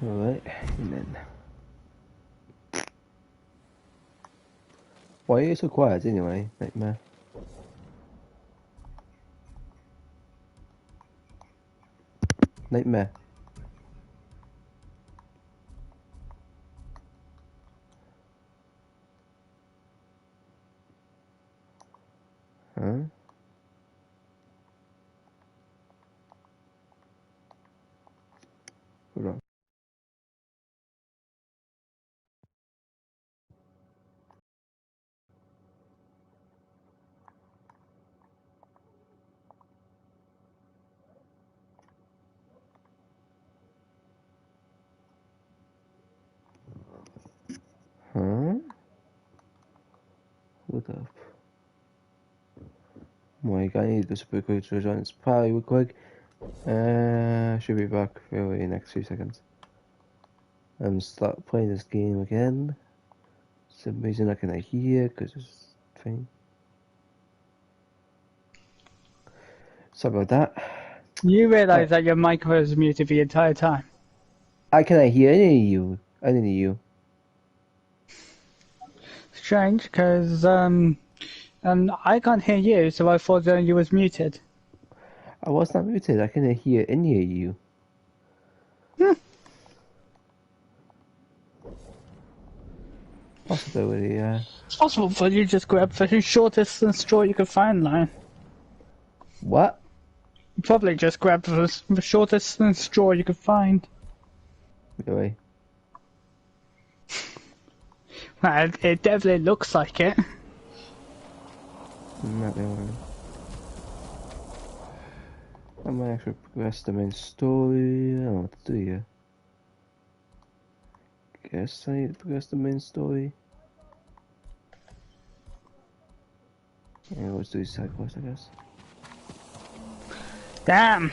Alright, and then... Why are you so quiet anyway, Nightmare? Nightmare. Huh? Hold on. Huh? Hold up. My God, I need to super quick to rejoin. It's probably real quick. Should be back really in the next few seconds. And start playing this game again. Some reason I cannot hear because it's thing. Sorry about that. You realise that your mic was muted the entire time. I cannot hear any of you. Any of you. Strange, because I can't hear you, so I thought you was muted. I was not muted. I cannot hear any of you. Possibility, yeah. It's possible for you to just grab the shortest straw you could find, Lion. What? You probably just grabbed the shortest straw you could find. Really? Well, it definitely looks like it. Not the one. I might actually progress the main story. I don't know what to do here. Guess I need to progress the main story. Yeah, let's do side quest, I guess. Damn.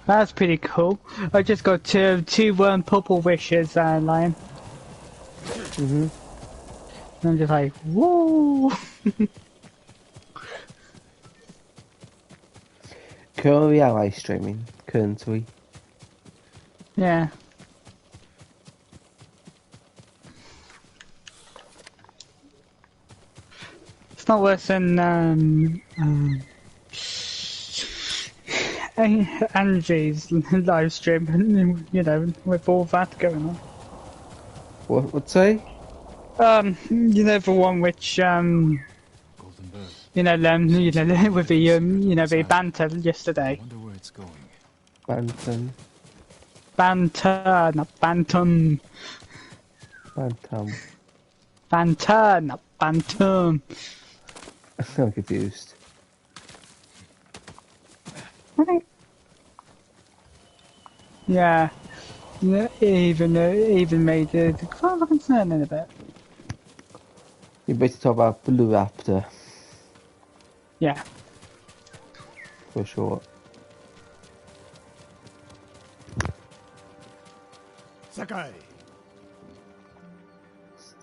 That's pretty cool. I just got two purple wishes, Lion. Mm-hmm. And I'm just like, woo! Currently, I live streaming. Currently. Yeah. It's not worse than Angie's live stream, you know, with all that going on. What say? You know, the one which Golden bird. you know, with the the banter yesterday. I wonder where it's going. Bantam. Banter, not bantam. Bantam. Banter, not bantam. I'm confused. Yeah. Even made it quite concerning a bit. You better talk about Blue Raptor. Yeah. For sure. Sakai!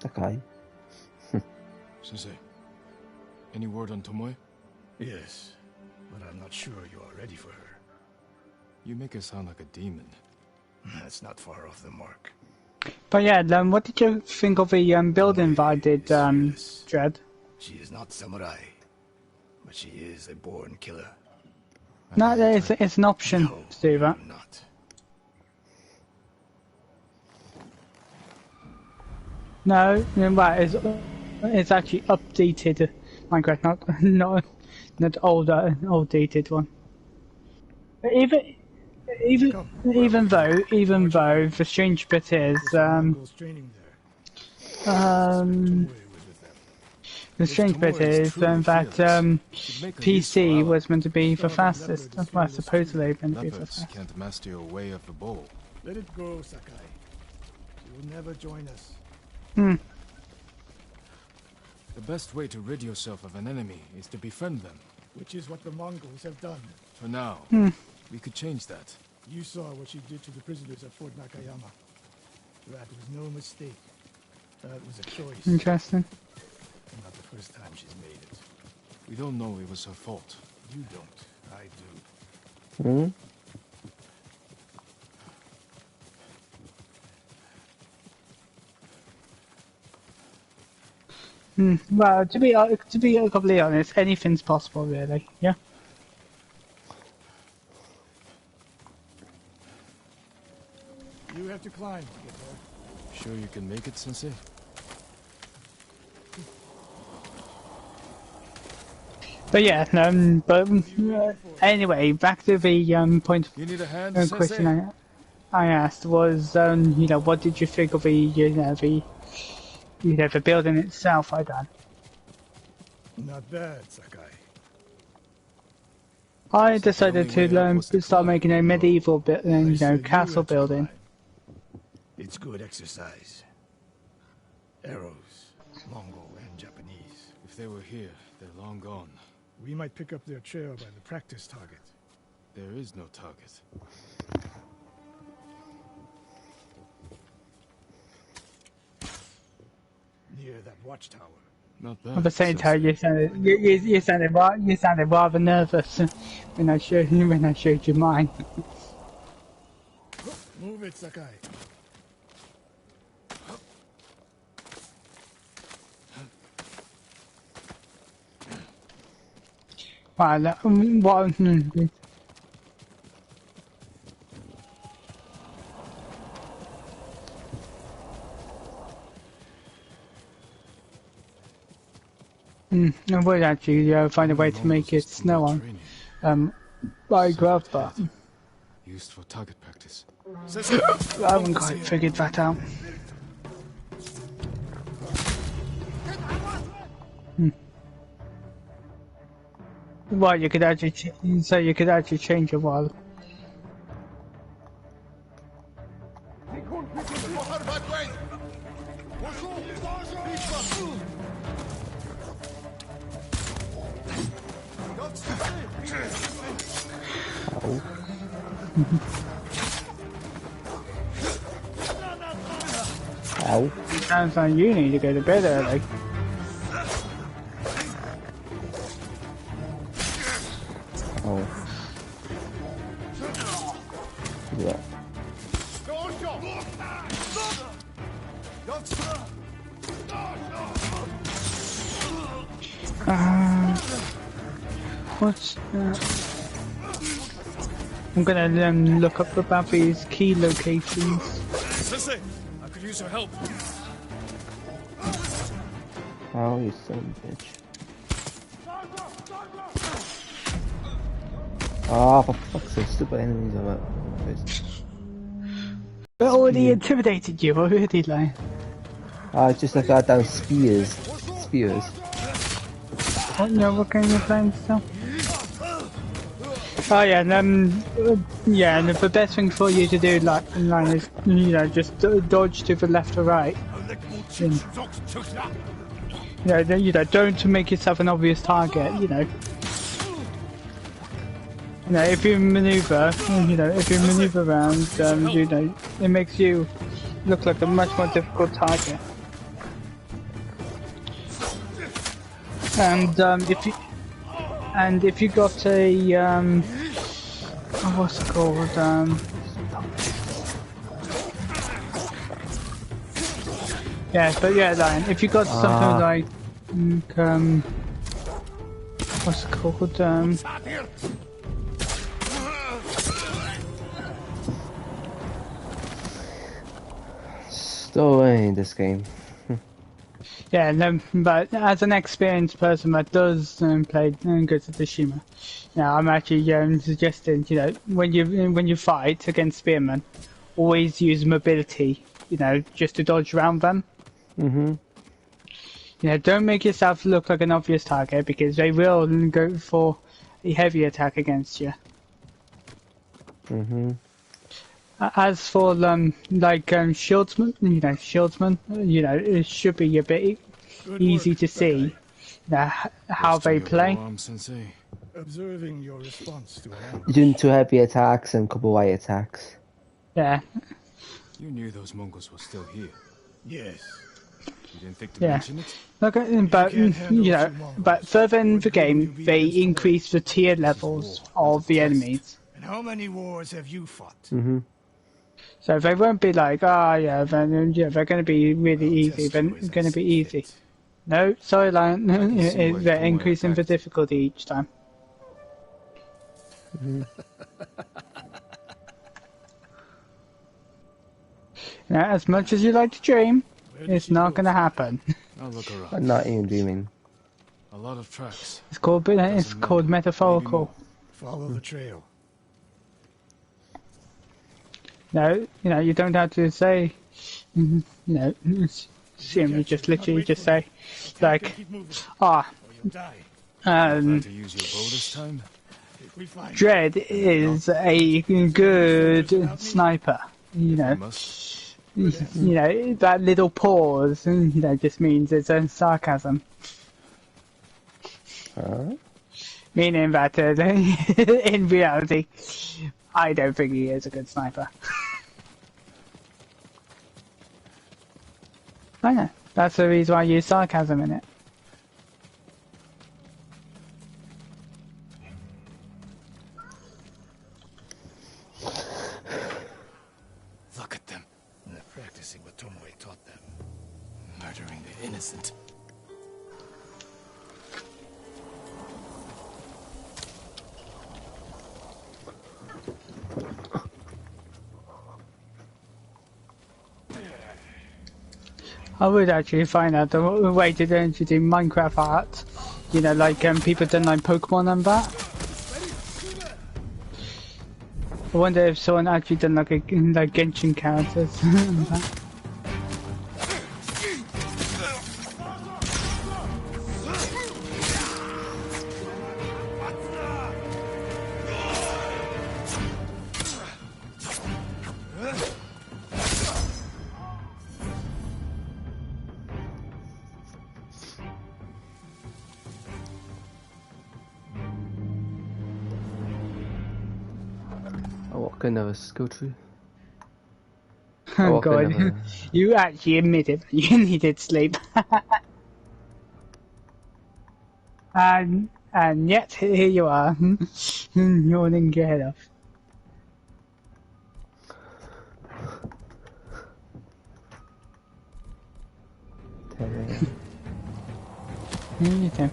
Okay. Sensei, any word on Tomoe? Yes, but I'm not sure you are ready for her. You make her sound like a demon. That's not far off the mark. But yeah, what did you think of the building that I did, Dread? She is not samurai, but she is a born killer. No, it's an option No, to do that. not. No, it's actually updated Minecraft, not older, outdated one. But even though the strange bit is the strange bit is that PC was meant to be the fastest. Well, supposedly meant to be the Leopards fastest. can't master your way of the bow. Let it go, Sakai. She will never join us. The best way to rid yourself of an enemy is to befriend them. Which is what the Mongols have done. For now, we could change that. You saw what she did to the prisoners at Fort Nakayama. That was no mistake. That was a choice. Interesting. And not the first time she's made it. We don't know it was her fault. You don't. I do. Well, to be completely honest, anything's possible, really. Yeah. You have to climb to get there. Sure you can make it, Sensei? But yeah, anyway, back to the point You need a hand, of question I asked was, you know, what did you think of the building itself I done? Not bad, Sakai. I decided The only way up was to to start climb. making a medieval, I said you castle had to building. climb. It's good exercise. Arrows, Mongol and Japanese. If they were here, they're long gone. We might pick up their trail by the practice target. There is no target. Near that watchtower. Not bad. At the same Sensei. time, you sounded rather nervous when I showed you mine. Move it, Sakai. Well, I would actually find a way to make it snow on by grab, but Used for target practice. I haven't quite figured that out. Well, you could actually change your wall. Ow. Sounds like you need to go to bed early. Oh. Yeah. What's I'm gonna look up about these key locations. Sensei, I could use your help. Ow, you son of a bitch. Ah, for fuck's sake, stupid enemies are that. They already intimidated you already, like. Ah, it's just like goddamn spears. Spears. What, no, what kind of playing stuff? Oh yeah, and the best thing for you to do like in line is, you know, just dodge to the left or right. Don't make yourself an obvious target, you know. You know, if you maneuver, around, you know, it makes you look like a much more difficult target. And if you got a what's it called? Yeah, but yeah, Lion. If you got something like what's it called? Still learning this game. Yeah, no, but as an experienced person that does play Ghost of Tsushima, now I'm actually suggesting, you know, when you fight against spearmen, always use mobility, you know, just to dodge around them. Mm-hmm. You know, don't make yourself look like an obvious target because they will go for a heavy attack against you. Mm-hmm. As for shieldsmen, it should be a bit easy to see how they play. Sensei. Observing your response to an ambush. You're doing 2 heavy attacks and a couple light attacks. Yeah. You knew those Mongols were still here. Yes. You didn't think to Yeah. mention it? Okay, but but further in the game, they increase the tier levels of the enemies. And how many wars have you fought? Mm-hmm. So they won't be like, they're going to be really easy. They're going to be easy. No, sorry, Lion. see why They're Tomoe increasing the attacked. difficulty each time. Now, as much as you like to dream, Where did it's she not go, going to Sakai? happen. I'll look around. I'm not even dreaming. A lot of tracks. It's called Doesn't many, maybe metaphorical. more. Follow the trail. No, you don't have to say, assume you just literally just say, like, Keep moving, ah, or you'll die. Plan to use your bow this time? If we find Dredd is a good sniper. If I must. That little pause, just means it's a sarcasm. Huh? Meaning that in reality, I don't think he is a good sniper. I know. That's the reason why I use sarcasm in it. Look at them. they're practicing what Tomoe taught them. Murdering the innocent. I would actually find out the way to do Minecraft art. Like people done like Pokemon and that. I wonder if someone actually done like Genshin characters and that. What kind of a skill tree? Oh what kind god, of you actually admitted that you needed sleep. and yet here you are, yawning your head off. You too.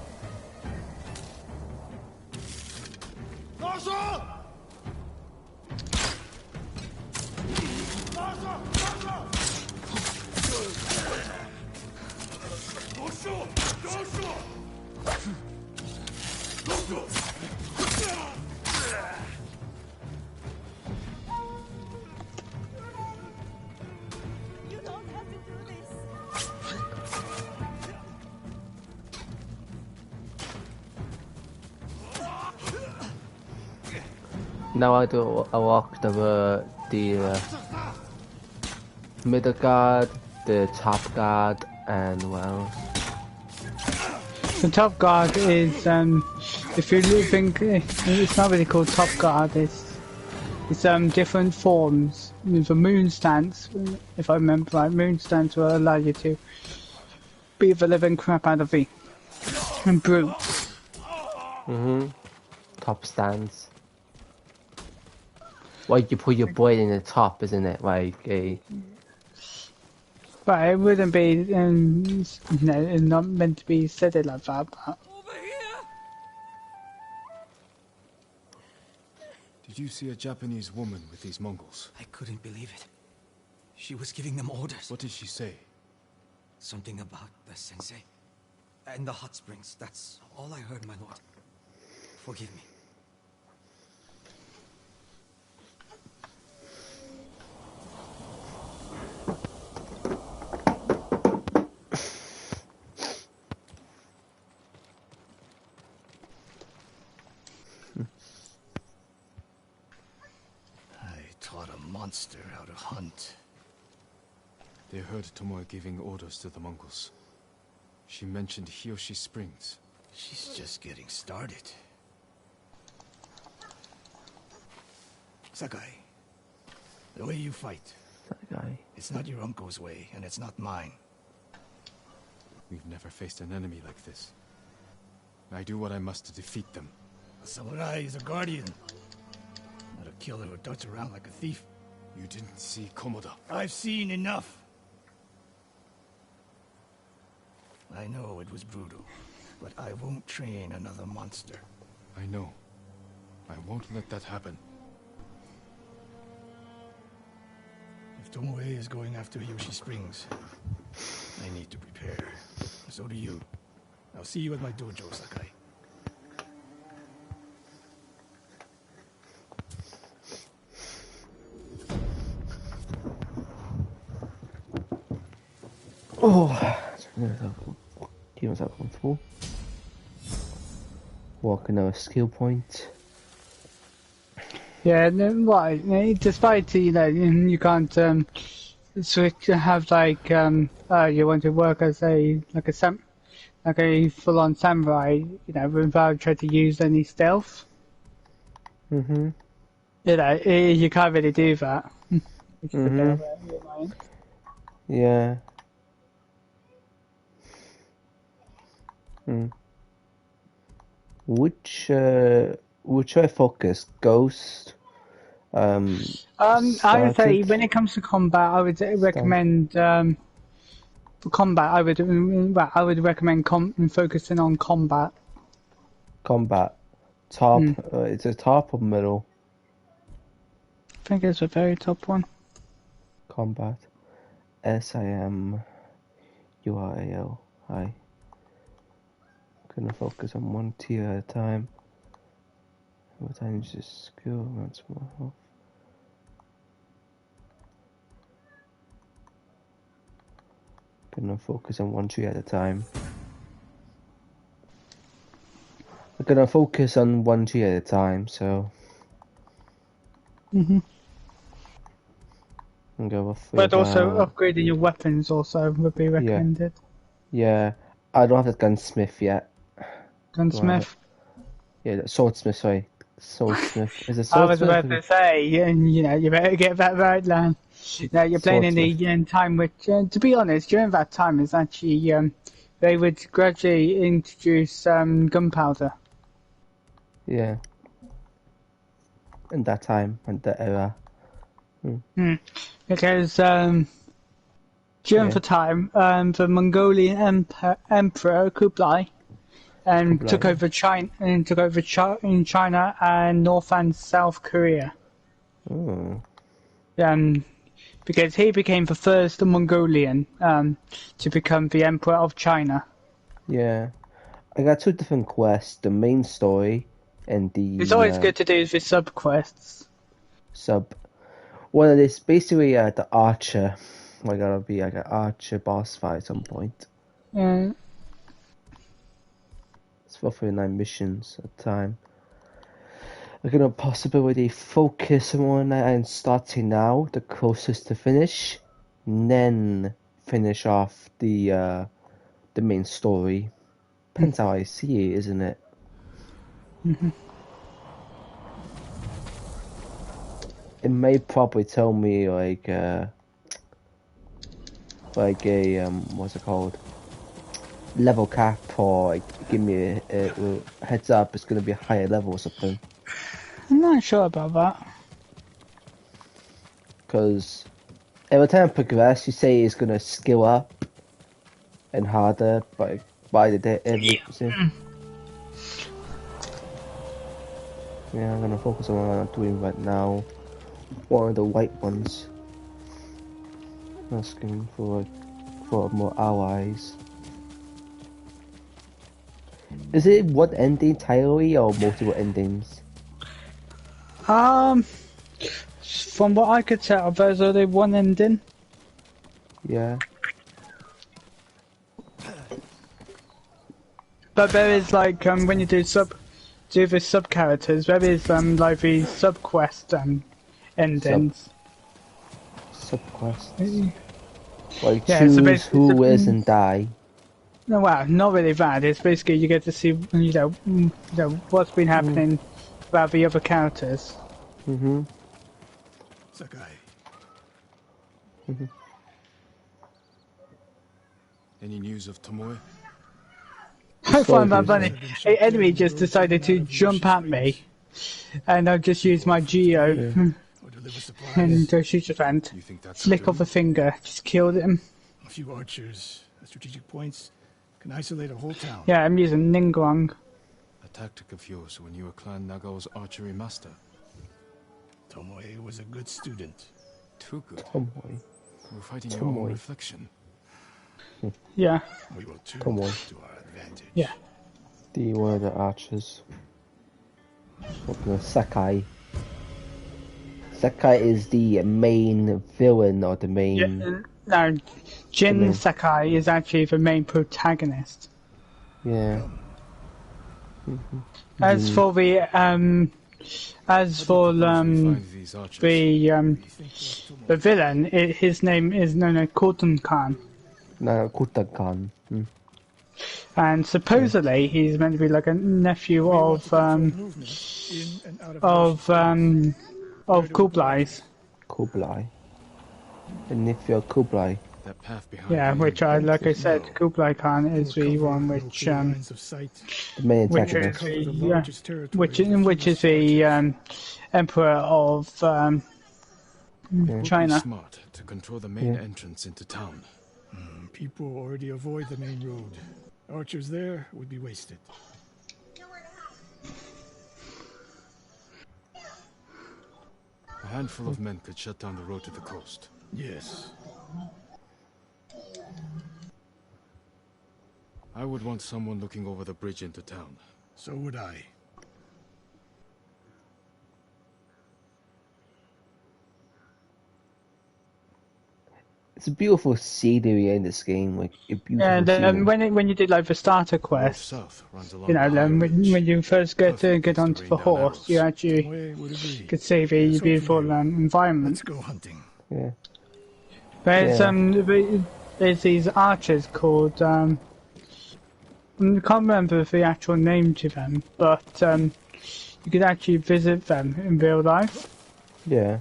You don't have to do this. Now I do a walk the middle guard, the top guard, and what else? The top guard is, if you think, it's not really called top guard, it's different forms. The moon stance, if I remember right, moon stance will allow you to beat the living crap out of the brutes. Top stance. Like you put your blade in the top, isn't it? Like a... But it wouldn't be, not meant to be said it like that, but... Over here. Did you see a Japanese woman with these Mongols? I couldn't believe it. She was giving them orders. What did she say? Something about the sensei. And the hot springs. That's all I heard, my lord. Forgive me. I taught a monster how to hunt. They heard Tomoe giving orders to the Mongols. She mentioned Hiyoshi Springs. She's just getting started. Sakai, the way you fight, That guy. it's not your uncle's way, and it's not mine. We've never faced an enemy like this. I do what I must to defeat them. A samurai is a guardian, not a killer who darts around like a thief. You didn't see Komoda. I've seen enough. I know it was brutal, but I won't train another monster. I know. I won't let that happen. If Tomoe is going after Yoshi Springs, I need to prepare. So do you. I'll see you at my dojo, Sakai. Oh, keep myself comfortable. Walking out a skill point. Yeah, no, why? Despite you can't switch have like you want to work as a full-on samurai, without trying to use any stealth. Mhm. You can't really do that. Which is a bit of Mhm. annoying. Yeah. Hmm. Which I focus? Ghost. I would say Started. when it comes to combat, I would recommend for combat. I would recommend focusing on combat. Combat. Top. Hmm. It's a top or middle. I think it's the very top one. Combat. SIM. URAL. Hi. Gonna focus on one tier at a time. What time is this skill? That's more health. Gonna focus on one tree at a time. I'm gonna focus on one tree at a time, so Mhm. I'm go with But also about upgrading your weapons also would be recommended. yeah. I don't have the gunsmith yet. Do I have it? Gunsmith. Yeah, the swordsmith. Sorry, swordsmith. Is it I was swordsmith? about to say, and you better get that right, Lan. Now you're playing in Swordsmith. the time which, to be honest, during that time is actually they would gradually introduce gunpowder. Yeah. In that time, in that era. Because during Yeah. the time, the Mongolian Emperor Kublai took Kublai. over China in China and North and South Korea. Oh. Because he became the first Mongolian to become the Emperor of China. Yeah. I got two different quests: the main story and It's the always good to do the sub quests. sub. One of this basically the archer. I gotta be like an archer boss fight at some point. Yeah. It's for 39 missions at a time. I'm gonna possibility focus on one and starting now, the closest to finish, and then finish off the main story. Depends how I see it, isn't it? It may probably tell me like a what's it called? Level cap, or like give me a heads up. It's gonna be a higher level or something. I'm not sure about that. Because every time I progress, you say it's gonna skill up and harder, but by the day, yeah, I'm gonna focus on what I'm doing right now. One of the white ones. Asking for more allies. Is it one ending entirely or multiple endings? From what I could tell, there's only one ending. Yeah. But there is like when you do the sub characters, there is like the sub quest endings. Subquests. Like Yeah, so choose basically, who is and die. no, well, not really that. It's basically you get to see what's been happening about the other characters. Mm-hmm. Sakai, Any news of Tomoe? I find that Soldiers, funny. An enemy just decided to jump at me, and I've just used my Geo Yeah. or deliver supplies. and shoot event. You think that's Flick of a finger, just killed him. A few archers at strategic points and isolate a whole town. Yeah, I'm using Ningguang. A tactic of yours when you were Clan Nagao's archery master. Tomoe was a good student. Too good. Tomoe. We're fighting your own Tomoe. reflection. Yeah, We will too Tomoe. to our advantage. yeah. The one of the archers. Sakai. Sakai is the main villain or the main. Yeah, no, Jin main- Sakai is actually the main protagonist. Yeah. As for the as for Find these archers. the villain, his name is known as Khotun Khan, No, Kutakan. and supposedly he's meant to be like a nephew of Movement in and out of of Kublai's. Kublai. The nephew of Kublai. That path behind Yeah, you. which like I said, Kublai Khan is the one which lines of sight. The main which antagonist. is Cover the the largest territory which is the emperor of China. Smart to control the main Yeah. entrance into town. People already avoid the main road. Archers there would be wasted. A handful of men could shut down the road to the coast. Yes. I would want someone looking over the bridge into town. So would I. It's a beautiful scenery in this game, like a beautiful And scenery. when you did like the starter North quest, south runs along you know, the high ridge. when you first get onto the horse, you actually Tomoe would agree. could see the beautiful environment. Let's go hunting. Yeah. There's Yeah. there's these archers called I can't remember the actual name to them, but you could actually visit them in real life. Yeah.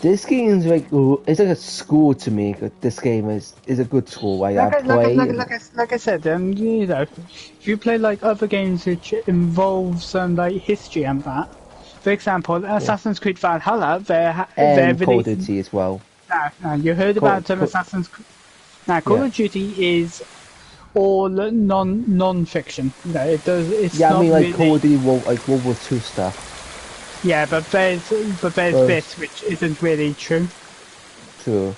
This game is like it's like a school to me. This game is a good school. Like I play. Like I said, you know, if you play like other games which involve some like history and that, for example, Assassin's Creed Valhalla, they're and Call of releasing. Duty as well. No, you heard about Assassin's Creed. Now, Call Yeah. of Duty is all non-fiction. You know, it's Yeah, not I mean like really, Call of Duty, like World War II stuff. Yeah, but there's this which isn't really true. True.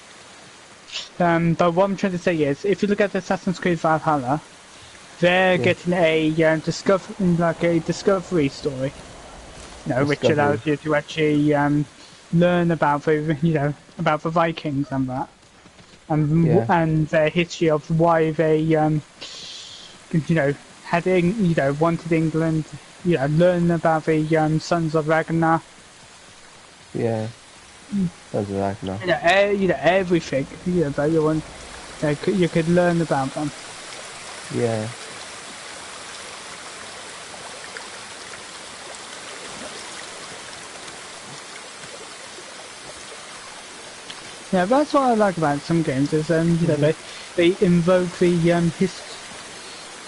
But what I'm trying to say is, if you look at Assassin's Creed Valhalla, they're getting a discovery story. You know, which Discovery. allows you to actually learn about about the Vikings and that, and their history of why they wanted England. Learn about the Sons of Ragnar. Yeah. That's right now. Everything. That you want. You could learn about them. Yeah. Yeah, that's what I like about some games is they invoke the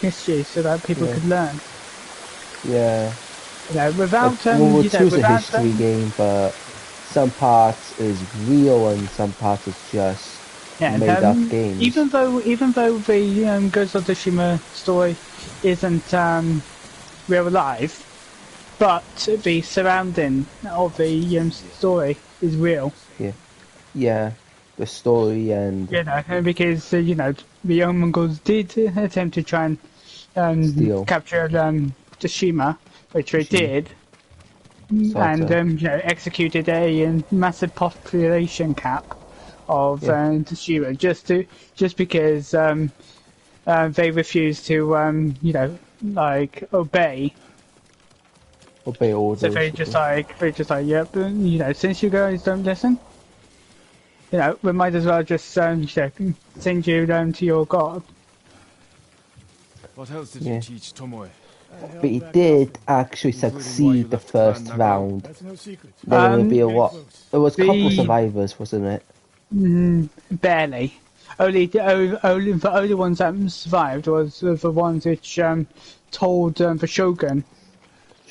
history so that people could learn. Yeah. Without World War II is a without history game, but some parts is real and some parts is just made up games. Even though the Ghost of Tsushima story isn't real life, but the surrounding of the story is real. Yeah, the story and Because the Mongols did attempt to try and Steal. capture Tsushima, which they did, and executed a massive population cap of Tsushima just because they refused to obey. obey orders. So they're just like, yep, since you guys don't listen, we might as well just send you down to your god. What else did Yeah. you teach Tomoe? But he did actually succeed the first round. That's no secret. There will be a Very what? close. There was a couple of the- survivors, wasn't it? Barely. Only the only ones that survived was the ones which told the Shogun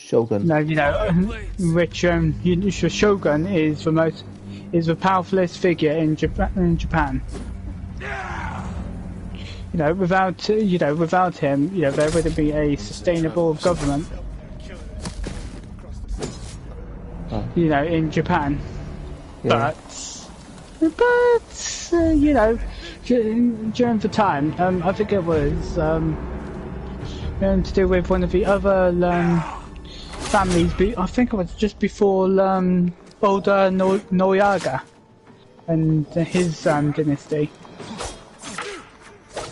Shogun. No, which Shogun is the powerfulest figure in Japan. Without him, there wouldn't be a sustainable government. In Japan. Yeah. But during the time, I think it was to do with one of the other families. I think it was just before Oda Nobunaga and his dynasty,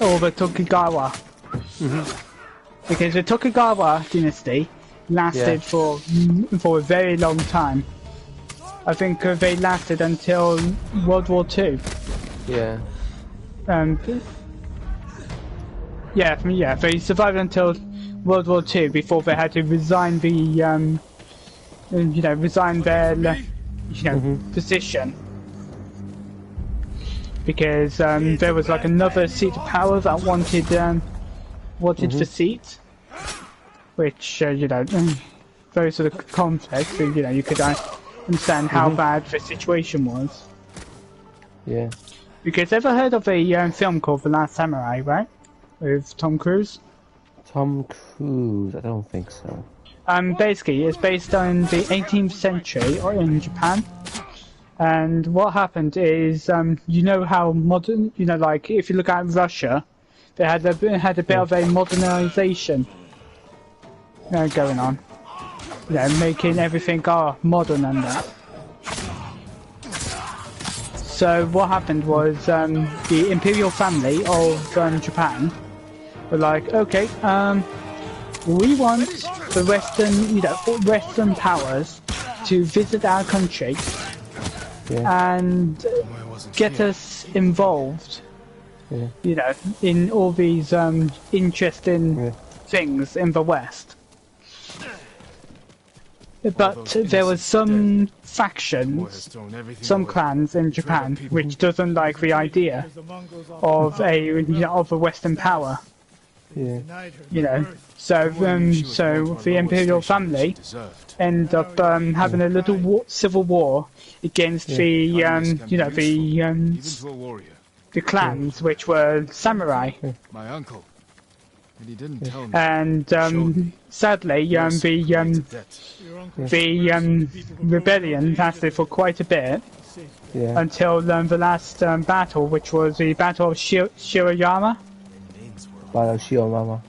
or the Tokugawa. Because the Tokugawa dynasty lasted for a very long time. I think they lasted until World War II. Yeah. They survived until World War II before they had to resign their position. Because there was like another seat of power that wanted the seat, which very sort of complex. And, you could understand how bad the situation was. Yeah. Because ever heard of a film called The Last Samurai, right? With Tom Cruise? Tom Cruise? I don't think so. Basically, it's based on the 18th century or in Japan. And what happened is, how modern, like if you look at Russia, they had a bit of a modernization going on. Making everything modern and that. So what happened was the imperial family of Japan were like, okay, we want the Western powers to visit our country and get us involved, in all these interesting things in the West. But there was some factions, some clans in Japan, which doesn't like the idea of a Western power. So the imperial family end up having a little civil war against the clans, which were samurai. My uncle. And he didn't tell me. And sadly, the rebellion lasted for quite a bit until the last battle, which was the Battle of Shirayama. Battle of Shirayama.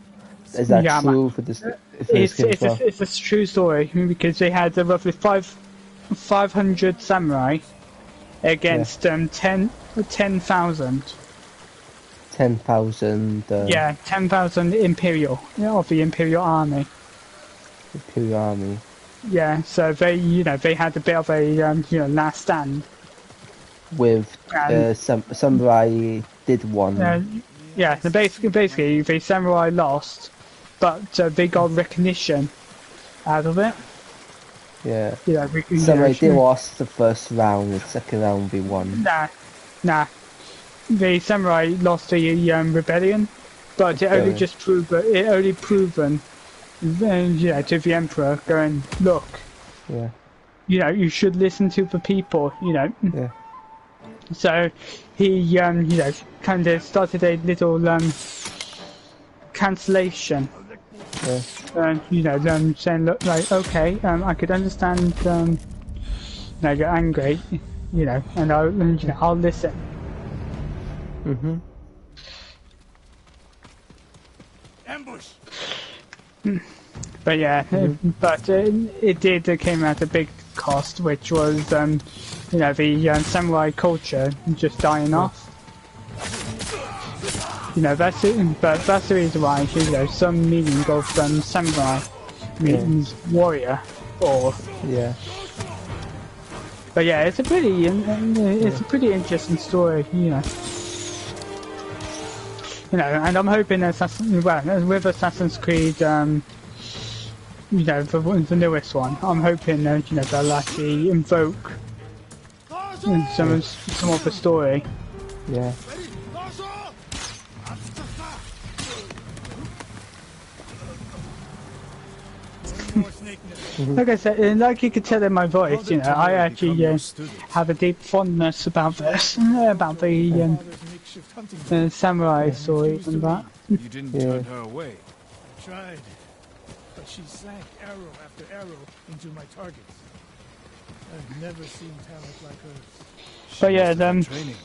Is that true for this? It's a true story because they had roughly 500 samurai against 10,000. 10,000. 10,000 imperial of the imperial army. Imperial army. Yeah, so they had a bit of a last stand. With samurai did one. So basically the samurai lost, but they got recognition out of it. Yeah. Samurai they lost the first round. The second round they won. Nah. The samurai lost the rebellion, but it only proven to the emperor, going, look, you should listen to the people, So he kind of started a little cancellation. Saying, look, like, okay, I could understand you're angry, and I'll listen. Ambush. But but it came at a big cost, which was the samurai culture just dying off. That's it. But that's the reason why some meaning of samurai means warrior or But it's a pretty interesting story, and I'm hoping with Assassin's Creed, the newest one, I'm hoping they'll actually invoke some of the story. Yeah. Like I said, like you could tell in my voice, you know, I actually have a deep fondness about this, about the Father's makeshift hunting boat. samurai story and that. You didn't Yeah. turn her away. I tried, but she sank arrow after arrow into my targets. I've never seen talent like hers. But yeah, Training.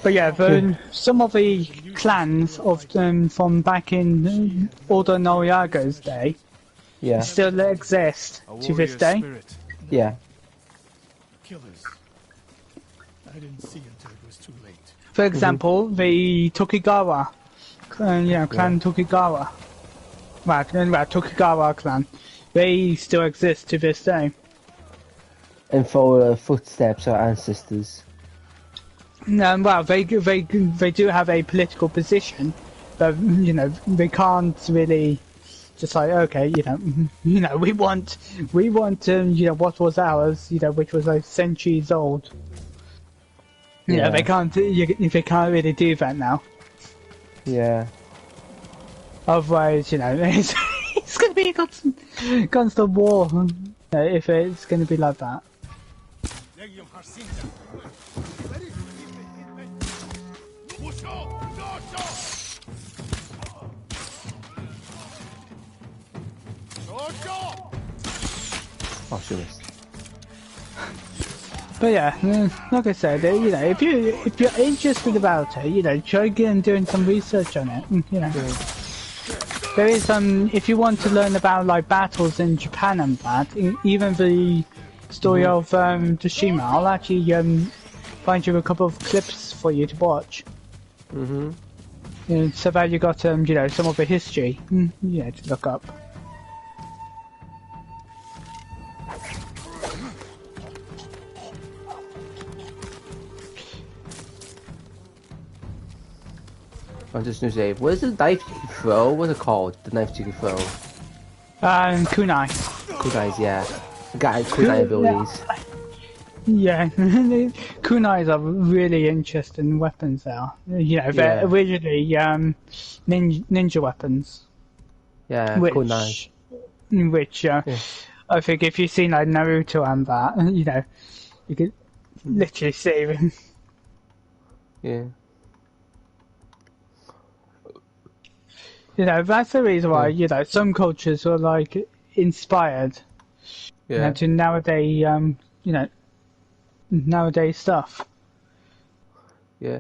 but yeah, some of the clans of from back in Oda Noriyaga's day Yeah. still exist A to this warrior day. spirit. Yeah. Killers. I didn't see until it was too late. For example, the Tokugawa, clan Tokugawa, Tokugawa clan, they still exist to this day. And follow the footsteps of our ancestors. Well, they do have a political position, but you know they can't really just like okay, we want what was ours, which was like centuries old. Yeah. They can't really do that now. Yeah. Otherwise, it's going to be a constant war if it's going to be like that. Oh, she missed. But yeah, like I said, if you're interested about it, try doing some research on it. There is if you want to learn about like battles in Japan and that, even the story of Tsushima, I'll actually find you a couple of clips for you to watch. So that you got some of the history, to look up. I'm just gonna say, what is the knife you can throw? What's it called? The knife you can throw? Kunai. Kunais, yeah. Got kunai abilities. Yeah, kunais are really interesting weapons now. They're originally ninja weapons. Yeah, kunai. Which I think if you've seen like Naruto and that, you could literally see them. Yeah. That's the reason why, some cultures were like inspired to nowadays, nowadays stuff. Yeah.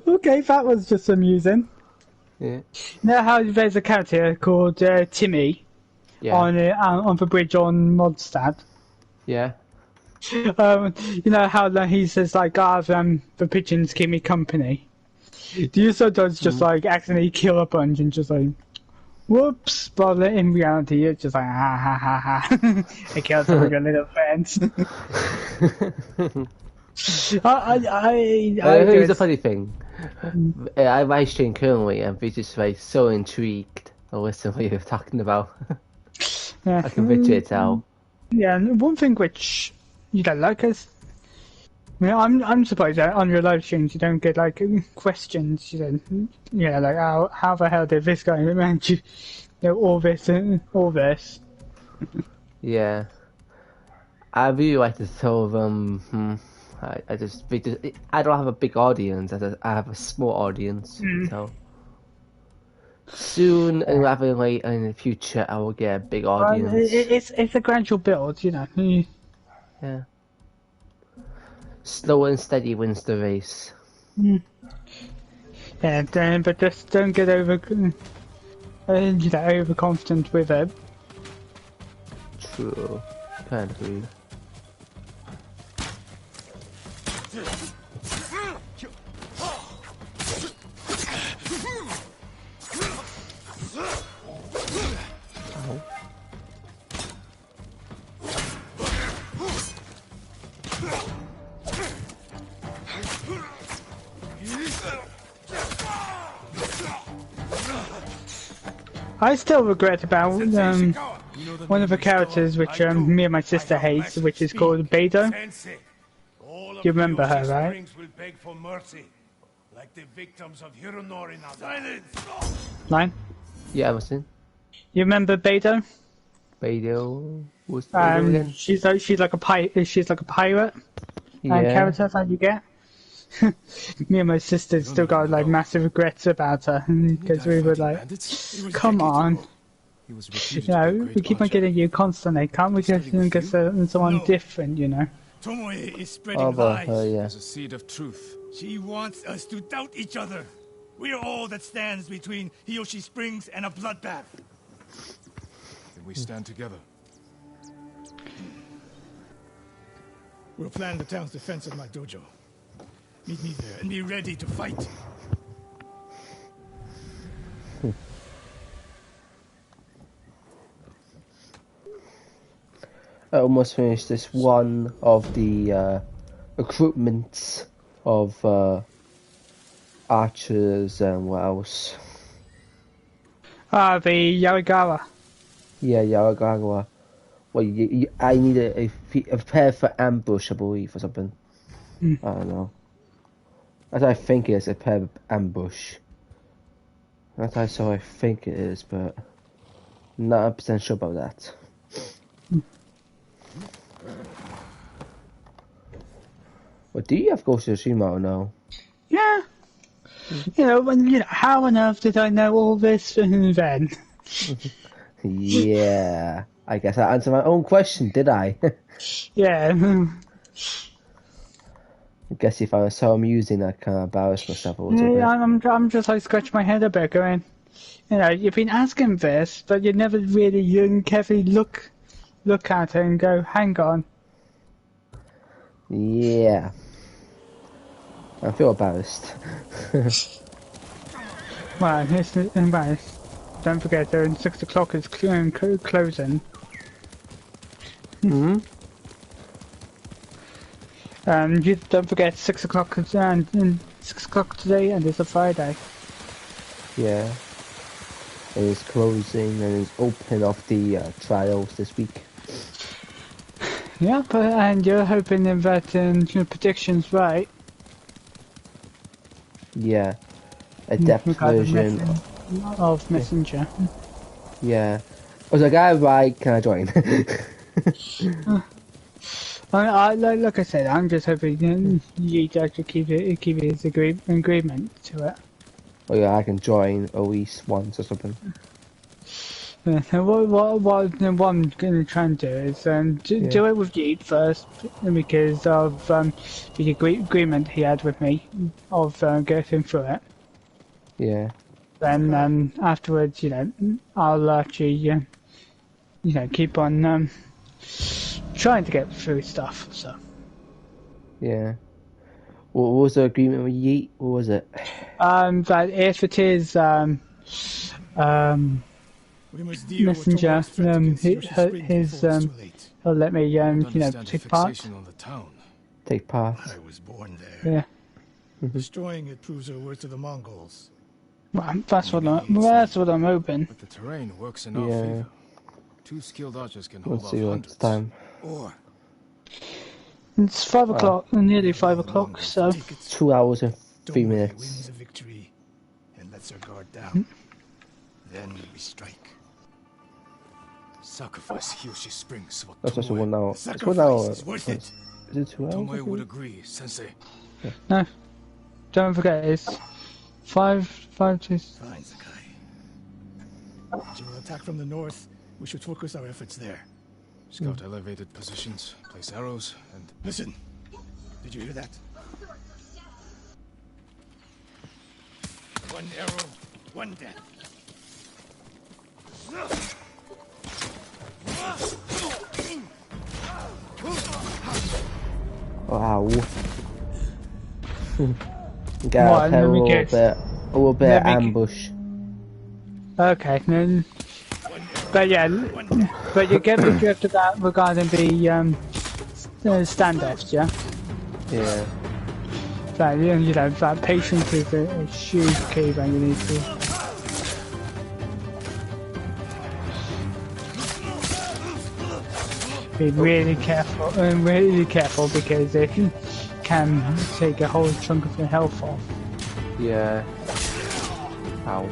Okay, that was just amusing. Yeah. You know how there's a character called Timmy on the bridge on Mondstadt? Yeah. You know how he says like, the pigeons keep me company. Do you sometimes just like accidentally kill a bunch and just like, whoops? But in reality, it's just like, ha ha ha ha. I killed some of your little friends. Here's the funny thing. I live stream currently, and we're just like so intrigued to listen to what you're talking about. I can picture it out. Yeah, and one thing which you don't like is, I'm surprised that on your live streams you don't get like questions. Like how the hell did this guy manage all this and all this? Yeah, I really like to tell them. I don't have a big audience. I have a small audience. So soon, and rather late in the future, I will get a big audience. It's a gradual build, Yeah. Slow and steady wins the race. Yeah, but just don't get overconfident with it. True. Can't agree. I still regret about one of the characters which me and my sister hates, which is called Beidou. You remember her, right? like the victims of Hironori now. Silence! Line. Yeah, I've seen. You remember Beidou? Beidou. Who's Beidou again? She's like a pirate Yeah. character that you get. Me and my sister still got like massive regrets about her because we were like, come on. He was You reputed to be a know, great we keep on archer. getting you constantly. Can't we just get someone No. different, you know? Tomoe is spreading Oh, but lies. yeah. There's a seed of truth. She wants us to doubt each other. We are all that stands between Hiyoshi Springs and a bloodbath. Then we stand together. We'll plan the town's defense of my dojo. Meet me there and be ready to fight. I almost finished this one of the recruitments of archers and what else? The Yaragawa. Yeah, Yaragawa. Well, I need a pair for ambush, I believe, or something. I don't know. That's what I think it is, a pair of ambush. That's how I think it is, but not 100% sure about that. Well, do you have Ghost of Tsushima or no? Yeah. How on earth did I know all this then? Yeah. I guess I answered my own question, did I? Yeah. I guess if I was so amusing, I kind of embarrassed myself a little Yeah, bit. I'm just like scratching my head a bit going, you've been asking this, but you never really carefully look at it and go, hang on. Yeah. I feel embarrassed. Well, don't forget, 6 o'clock is closing. Hmm? You don't forget 6 o'clock is 6 o'clock today, and it's a Friday. Yeah. And it's closing and it's open of the trials this week. Yeah, and you're hoping that your prediction's right. Yeah. A depth Regarding version. of Messenger. Yeah. Was a guy right? Can I join? Like I said, I'm just hoping you guys should keep his agreement to it. Oh yeah, I can join at least once or something. What I'm going to try and do is do it with Yeet first, because of the agreement he had with me of getting through it. Yeah. Then afterwards, I'll actually, keep on trying to get through stuff. So. Yeah. What was the agreement with Yeet? What was it? That if it is We must deal Messenger, with Tomoe's threat against Hiyoshi Springs before it's too late. he'll let me, Understand take the part. fixation on the town. Take part. I was born there. Yeah. Destroying it proves her worth to the Mongols. Well, that's what I'm hoping. But the terrain works in our Yeah. favor. 2 skilled archers can hold Let's off see what's hundreds. time. Or It's 5 o'clock, nearly 5 o'clock, so. take it. 2 hours and 3 Tomoe minutes. wins a victory and lets her guard down. Then we strike. Sacrifice Hiyoshi Springs for That's also Tomoe. 1 hour. The It's 1 hour. sacrifice is worth it. Is it 2 hours? Tomoe would agree, Sensei. No. Don't forget, it's 5 to. Fine, Sakai. She will attack from the north. We should focus our efforts there. Scout elevated positions, place arrows, and Listen. Did you hear that? One arrow, one death. Wow. Got What, a let me little guess. bit, a little bit Let of me ambush. Okay, then. But yeah, but you get the drift of that regarding the standoffs, yeah? Yeah. That, that patience is a huge key that you need to. Be really careful because it can take a whole chunk of your health off. Yeah. Ow.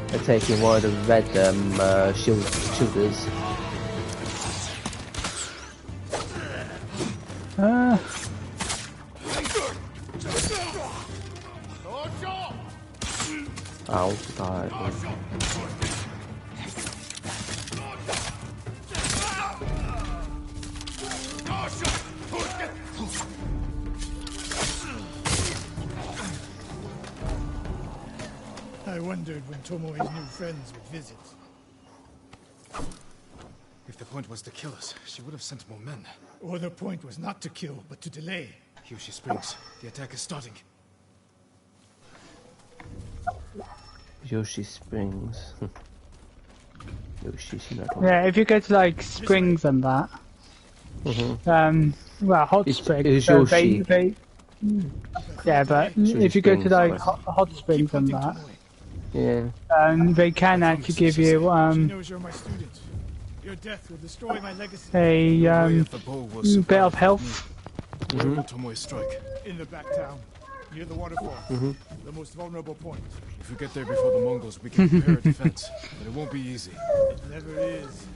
They're taking one of the red shielders. Ow, God. I wondered when Tomoe's new friends would visit. If the point was to kill us, she would have sent more men. Or the point was not to kill, but to delay. Here she springs. The attack is starting. Yoshi Springs. Yoshi's not. Yeah, if you go to like springs and that, well, hot It's springs. Yoshi. Yeah, but Yoshi if you go to Springs, like but- hot springs and that, Yeah. they can actually give you She knows you're my student. Your death will destroy my legacy. a Way of the bow will bit survive of health. Where will Tomoe strike? In the back town, near the waterfall. The most vulnerable point. If we get there before the Mongols, we can prepare a defense. But it won't be easy. It never is.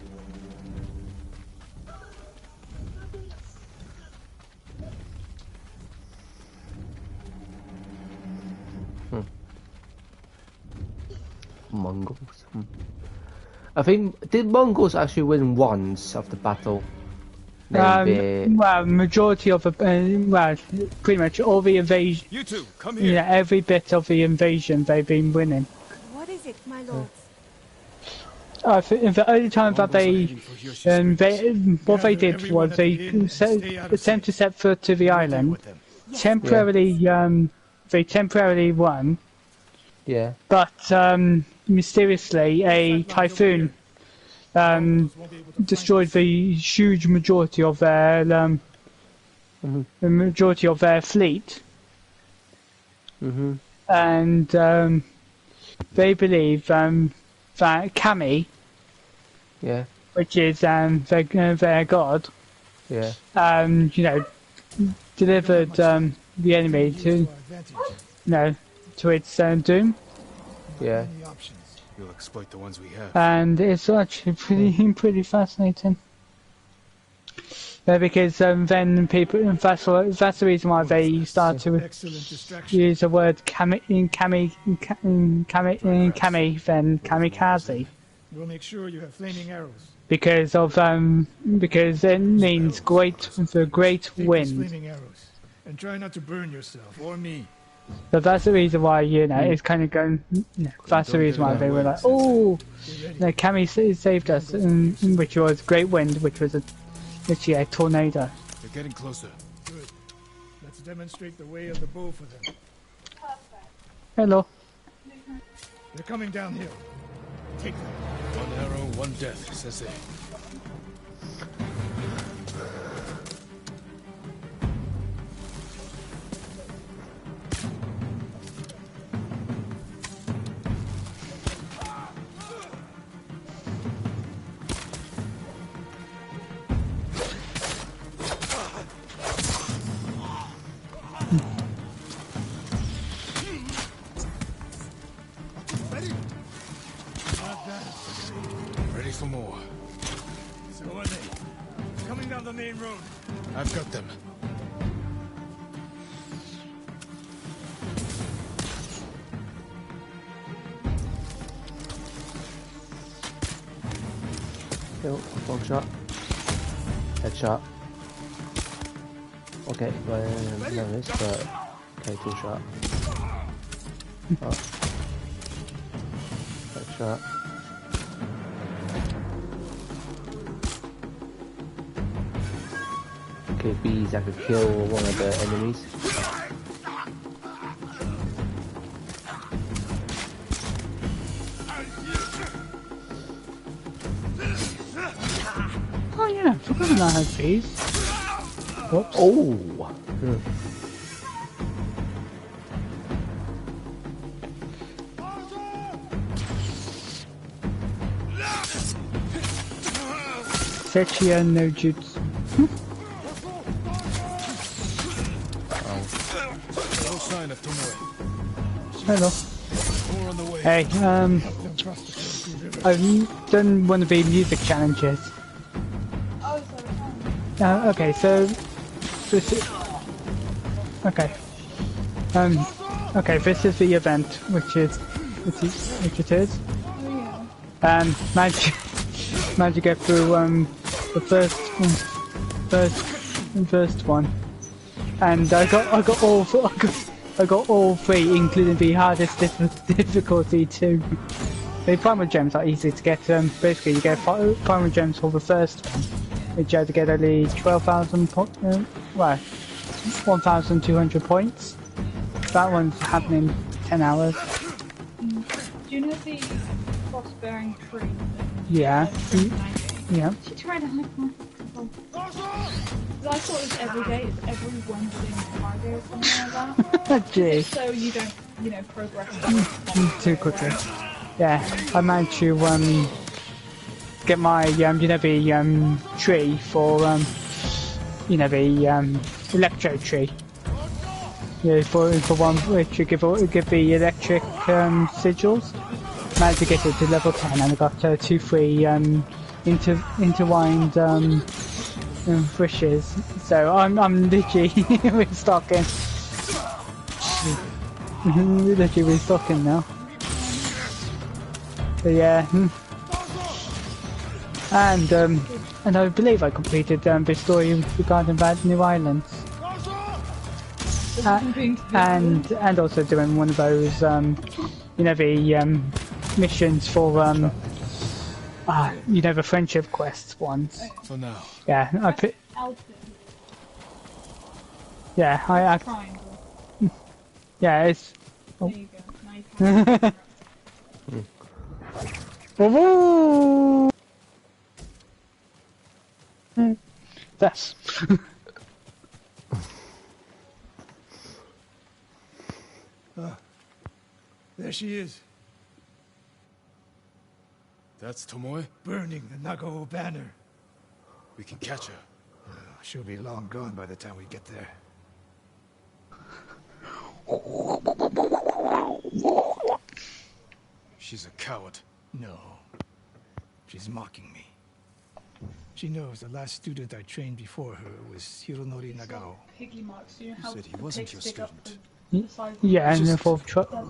Mongols. I think did Mongols actually win once of the battle? Maybe. Well, majority of the well, pretty much all the invasion. You two, come here. Yeah, every bit of the invasion they've been winning. What is it, my lords? In the early time that Mongols are they, heading for Yoshi Springs. what they Gather did everyone was at they the inn and stay out of attempt to sight. set foot to the Deal island. with them. Temporarily, they temporarily won, Yeah. but mysteriously a typhoon Won't be able to destroyed the huge majority of their the majority of their fleet, and they believe that Kami, Yeah. which is their god, Yeah. you know, delivered the enemy use to to our advantage. to its doom, Yeah. Any options? We'll exploit the ones we have. and it's actually pretty fascinating. Because then people, that's the reason why they start to Excellent distraction. use the word kami, then kamikaze, We'll make sure you have flaming arrows. because it means the great Take these wind. flaming arrows, and try not to burn yourself or me. So that's the reason why it's kind of going. That's the reason why they were like, oh, Get ready. Kami saved us, which was great wind, which was literally a tornado. They're getting closer. Good. Let's demonstrate the way of the bow for them. Hello. They're coming downhill. Take them. One arrow, one death, Sensei. Ready for more. So are they. Coming down the main road. I've got them. Kill. One shot. Headshot. Okay, well, no miss, but okay, 2 shot. Oh. Headshot. Okay, bees, I could kill one of the enemies. Oh yeah, I forgot about her face. Whoops. Oh! Setsuya no Jutsu. No sign of Tomoe. Hello. More on the way. Hey, I've done one of the music challenges. Okay, so this is, okay. Okay, this is the event, which it is. Managed to get through the first one, and I got all three, including the hardest difficulty too. The primary gems are easy to get. Basically, you get primary gems for the first one, which you have to get only 12,000 well, 1,200 points. That one's happening 10 hours. Do you know the cross-bearing tree? Yeah. Yeah. She tried to hide my I thought it was every day, it's every Wednesday and Friday or something like that. Gee. So you don't, progress Too quickly. Yeah, I managed to get my the tree for the electro tree. Yeah, for one which you give the electric sigils. Managed to get it to level 10, and I got 2-3 intertwined wishes. So I'm literally restocking. Literally restocking now. So yeah, and I believe I completed the story regarding Bad New Islands. And also doing one of those, the missions for, the friendship quests ones. For now. Yeah, yeah, triangle. yeah, it's. There you go. Now you can That's. There she is, That's Tomoe? burning the Nagao banner. We can catch her. She'll be long gone by the time we get there. She's a coward. No. She's mocking me. She knows the last student I trained before her was Hironori Nagao. Piggy marks. You know how said he wasn't your pigs dig up student. the size of Yeah, and Just- the fourth truck. I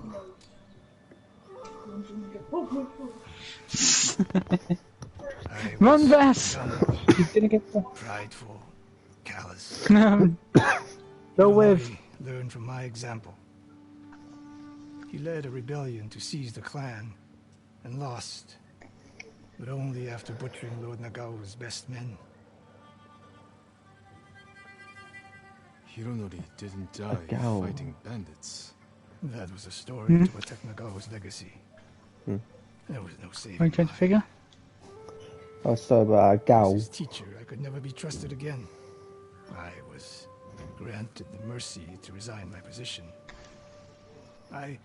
Run, was Vass! young, He's gonna get the. prideful, callous. Go with. Hironori learned from my example. He led a rebellion to seize the clan, and lost, but only after butchering Lord Nagao's best men. Hironori didn't die Nagao. fighting bandits. That was a story to protect Nagao's legacy. There was no saving. Are you trying to figure? I was talking about a As gal. his teacher, I could never be trusted again. I was granted the mercy to resign my position. I